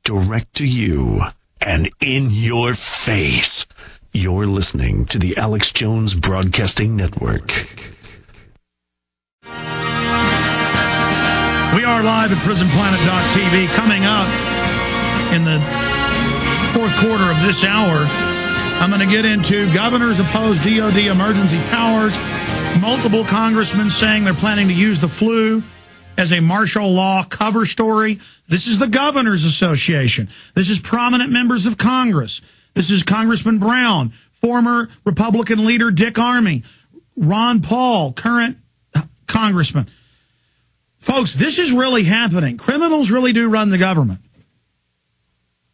direct to you and in your face. You're listening to the Alex Jones Broadcasting Network. We are live at PrisonPlanet.tv. Coming up in the fourth quarter of this hour, I'm going to get into governors oppose DOD emergency powers, multiple congressmen saying they're planning to use the flu as a martial law cover story. This is the Governors Association. This is prominent members of Congress. This is Congressman Brown, former Republican leader Dick Armey, Ron Paul, current congressman. Folks, this is really happening. Criminals really do run the government.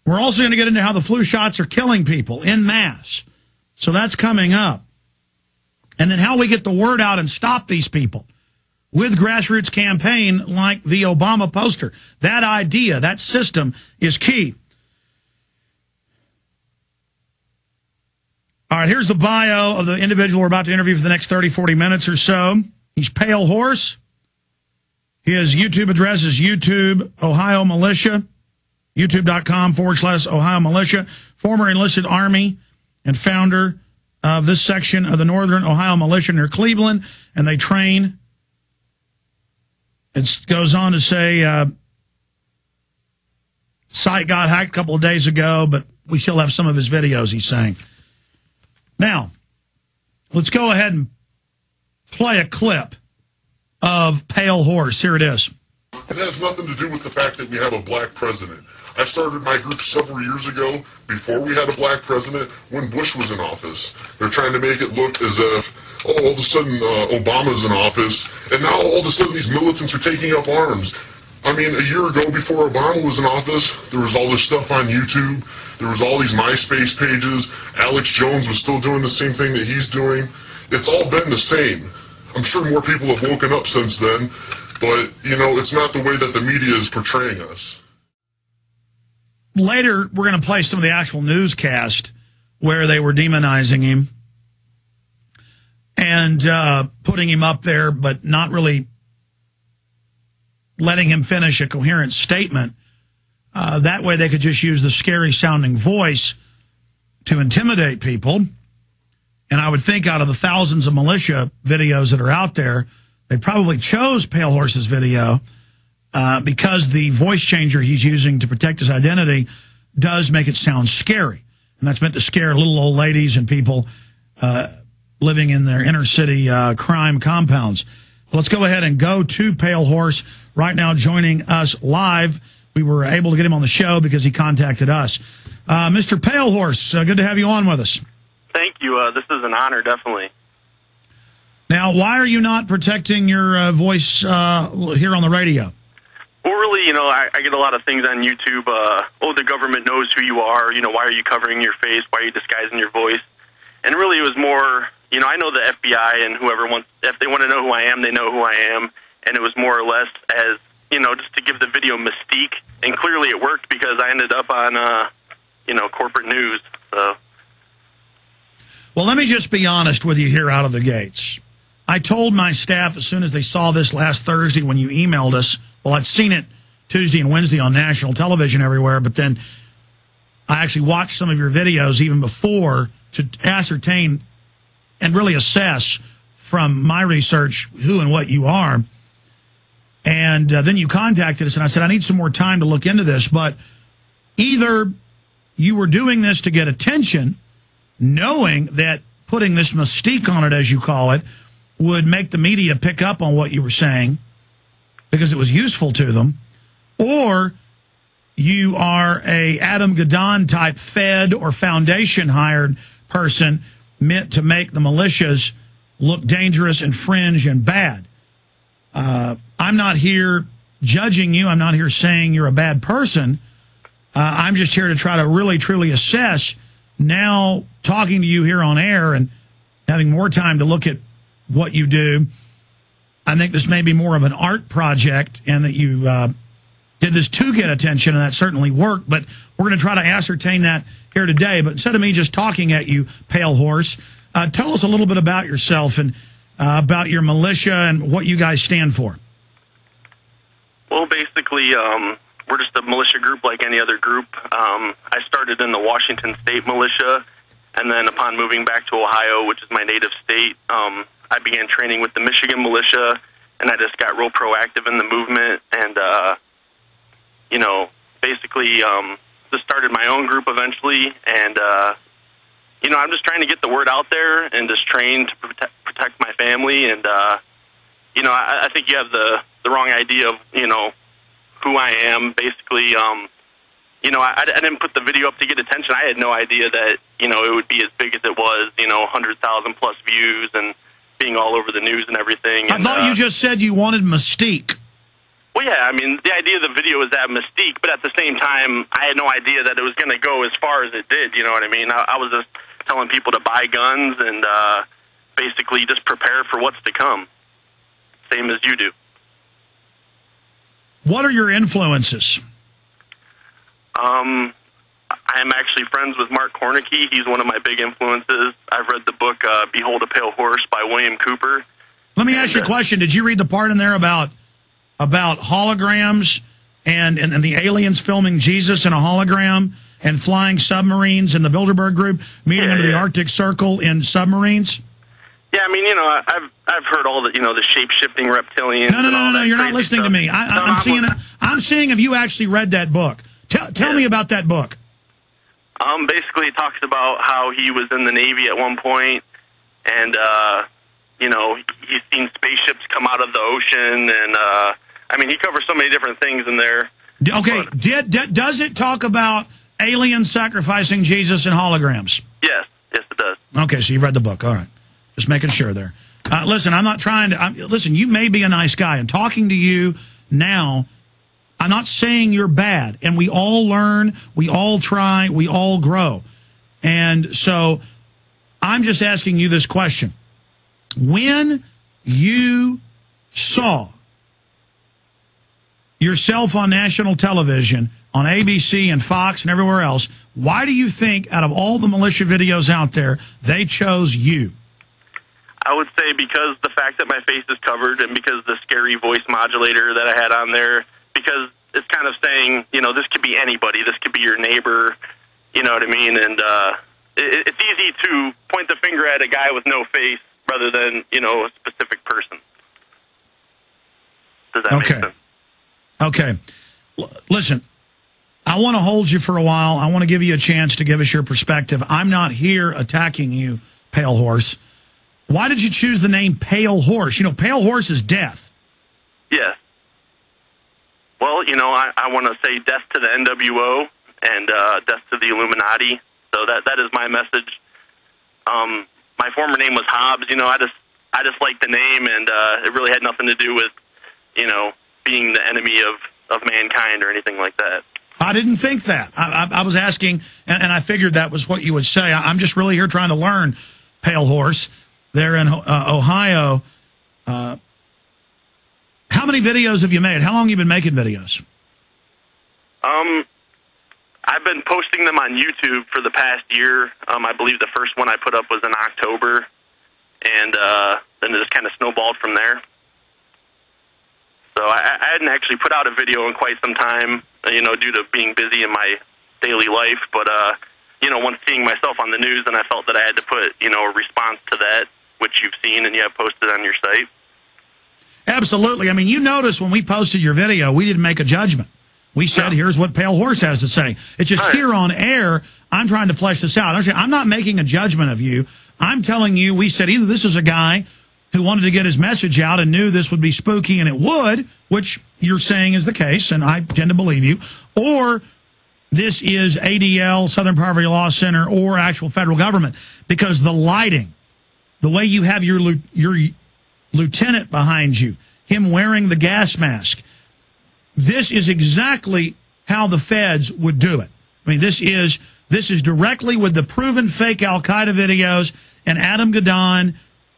We're also going to get into how the flu shots are killing people en masse. So that's coming up. And then how we get the word out and stop these people with grassroots campaign like the Obama poster. That idea, that system is key. All right, here's the bio of the individual we're about to interview for the next 30, 40 minutes or so. He's Pale Horse. His YouTube address is YouTube Ohio Militia, youtube.com/Ohio Militia, former enlisted Army and founder of this section of the Northern Ohio Militia near Cleveland, and they train. It goes on to say, site got hacked a couple of days ago, but we still have some of his videos, he's saying. Now, let's go ahead and play a clip of Pale Horse. Here it is. It has nothing to do with the fact that we have a black president. I started my group several years ago, before we had a black president, when Bush was in office. They're trying to make it look as if, oh, all of a sudden Obama's in office, and now all of a sudden these militants are taking up arms. I mean, a year ago, before Obama was in office, there was all this stuff on YouTube. There was all these MySpace pages. Alex Jones was still doing the same thing that he's doing. It's all been the same. I'm sure more people have woken up since then, but, you know, it's not the way that the media is portraying us. Later, we're going to play some of the actual newscast where they were demonizing him and putting him up there, but not really letting him finish a coherent statement. That way they could just use the scary-sounding voice to intimidate people. And I would think out of the thousands of militia videos that are out there, they probably chose Pale Horse's video because the voice changer he's using to protect his identity does make it sound scary. And that's meant to scare little old ladies and people living in their inner city crime compounds. Let's go ahead and go to Pale Horse right now, joining us live. We were able to get him on the show because he contacted us. Mr. Pale Horse, good to have you on with us. Thank you. This is an honor, definitely. Now, why are you not protecting your voice here on the radio? Well, really, you know, I get a lot of things on YouTube. Oh, the government knows who you are. You know, why are you covering your face? Why are you disguising your voice? And really, it was more, you know, I know the FBI and whoever wants, if they want to know who I am, they know who I am. And it was more or less as, you know, just to give the video mystique. And clearly it worked because I ended up on, you know, corporate news. So. Well, let me just be honest with you here out of the gates. I told my staff as soon as they saw this last Thursday when you emailed us, well, I'd seen it Tuesday and Wednesday on national television everywhere, but then I actually watched some of your videos even before to ascertain and really assess from my research who and what you are. And then you contacted us, and I said, I need some more time to look into this. But either you were doing this to get attention, knowing that putting this mystique on it, as you call it, would make the media pick up on what you were saying because it was useful to them, or you are a Adam Gadon type Fed or foundation hired person meant to make the militias look dangerous and fringe and bad. I'm not here judging you. I'm not here saying you're a bad person. I'm just here to try to really, truly assess. Now, talking to you here on air and having more time to look at what you do, I think this may be more of an art project and that you did this to get attention, and that certainly worked. But we're going to try to ascertain that here today. But instead of me just talking at you, Pale Horse, tell us a little bit about yourself and about your militia and what you guys stand for. Well, basically, we're just a militia group like any other group. I started in the Washington State militia, and then upon moving back to Ohio, which is my native state, I began training with the Michigan militia, and I just got real proactive in the movement, and, you know, basically just started my own group eventually, and, you know, I'm just trying to get the word out there and just train to protect my family, and, you know, I think you have the wrong idea of, you know, who I am. Basically, you know, I didn't put the video up to get attention. I had no idea that, you know, it would be as big as it was, you know, 100,000 plus views and being all over the news and everything. And, I thought you just said you wanted mystique. Well, yeah, I mean, the idea of the video was that mystique, but at the same time, I had no idea that it was going to go as far as it did, you know what I mean? I was just telling people to buy guns and basically just prepare for what's to come, same as you do. What are your influences? I'm actually friends with Mark Kornicki. He's one of my big influences. I've read the book Behold a Pale Horse by William Cooper. Let me ask you a question. Did you read the part in there about holograms and the aliens filming Jesus in a hologram and flying submarines and the Bilderberg group meeting under the Arctic Circle in submarines? Yeah, I mean, you know, I've heard all the, you know, the shape-shifting reptilians. No, you're not listening to me. I'm seeing if you actually read that book. Tell me about that book. Basically, it talks about how he was in the Navy at one point, and you know, he's seen spaceships come out of the ocean, and I mean, he covers so many different things in there. Okay, does it talk about aliens sacrificing Jesus in holograms? Yes, it does. Okay, so you've read the book. All right. Just making sure there. Listen, I'm not trying to... listen, you may be a nice guy. And talking to you now, I'm not saying you're bad. And we all learn, we all try, we all grow. And so I'm just asking you this question. When you saw yourself on national television, on ABC and Fox and everywhere else, why do you think, out of all the militia videos out there, they chose you? I would say because the fact that my face is covered and because the scary voice modulator that I had on there, because it's kind of saying, you know, this could be anybody. This could be your neighbor. You know what I mean? And it's easy to point the finger at a guy with no face rather than, you know, a specific person. Does that make sense? Okay. Listen, I want to hold you for a while. I want to give you a chance to give us your perspective. I'm not here attacking you, Pale Horse. Why did you choose the name Pale Horse? You know, Pale Horse is death. Yes. Well, you know, I want to say death to the NWO and death to the Illuminati. So that is my message. My former name was Hobbs. You know, I just liked the name, and it really had nothing to do with, you know, being the enemy of mankind or anything like that. I didn't think that. I was asking, and I figured that was what you would say. I'm just really here trying to learn, Pale Horse. There in Ohio, how many videos have you made? How long have you been making videos? I've been posting them on YouTube for the past year. I believe the first one I put up was in October, and then it just kind of snowballed from there. So I hadn't actually put out a video in quite some time, you know, due to being busy in my daily life. But, you know, once seeing myself on the news, then I felt that I had to put, you know, a response to that, which you've seen and you have posted on your site. Absolutely. I mean, you notice when we posted your video, we didn't make a judgment. We said, here's what Pale Horse has to say. It's just here on air, I'm trying to flesh this out. I'm not making a judgment of you. I'm telling you, we said either this is a guy who wanted to get his message out and knew this would be spooky, and it would, which you're saying is the case, and I tend to believe you, or this is ADL, Southern Poverty Law Center, or actual federal government, because the lighting, the way you have your lieutenant behind you, him wearing the gas mask, this is exactly how the feds would do it. I mean, this is directly with the proven fake Al-Qaeda videos and Adam Gadon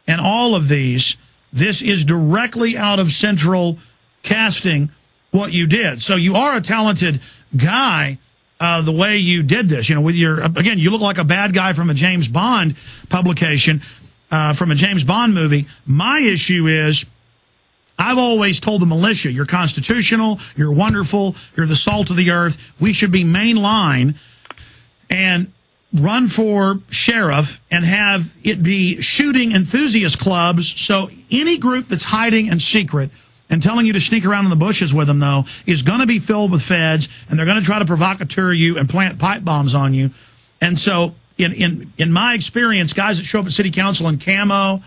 and all of these. This is directly out of Central Casting what you did. So you are a talented guy, the way you did this. You know, with your, again, you look like a bad guy from a James Bond publication, from a James Bond movie. My issue is I've always told the militia, you're constitutional, you're wonderful, you're the salt of the earth. We should be mainline and run for sheriff and have it be shooting enthusiast clubs. So any group that's hiding in secret and telling you to sneak around in the bushes with them, though, is going to be filled with feds, and they're going to try to provocateur you and plant pipe bombs on you. And so in my experience, guys that show up at city council in camo,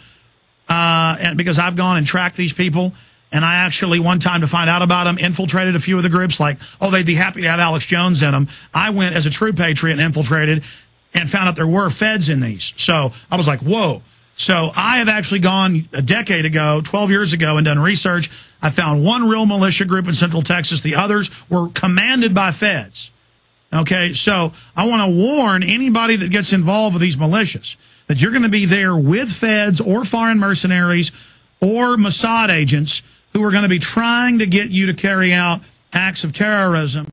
and because I've gone and tracked these people, and I actually, one time to find out about them, infiltrated a few of the groups, like, oh, they'd be happy to have Alex Jones in them. I went as a true patriot and infiltrated and found out there were feds in these. So I was like, whoa. So I have actually gone a decade ago, 12 years ago, and done research. I found one real militia group in Central Texas. The others were commanded by feds. Okay, so I want to warn anybody that gets involved with these militias that you're going to be there with feds or foreign mercenaries or Mossad agents who are going to be trying to get you to carry out acts of terrorism.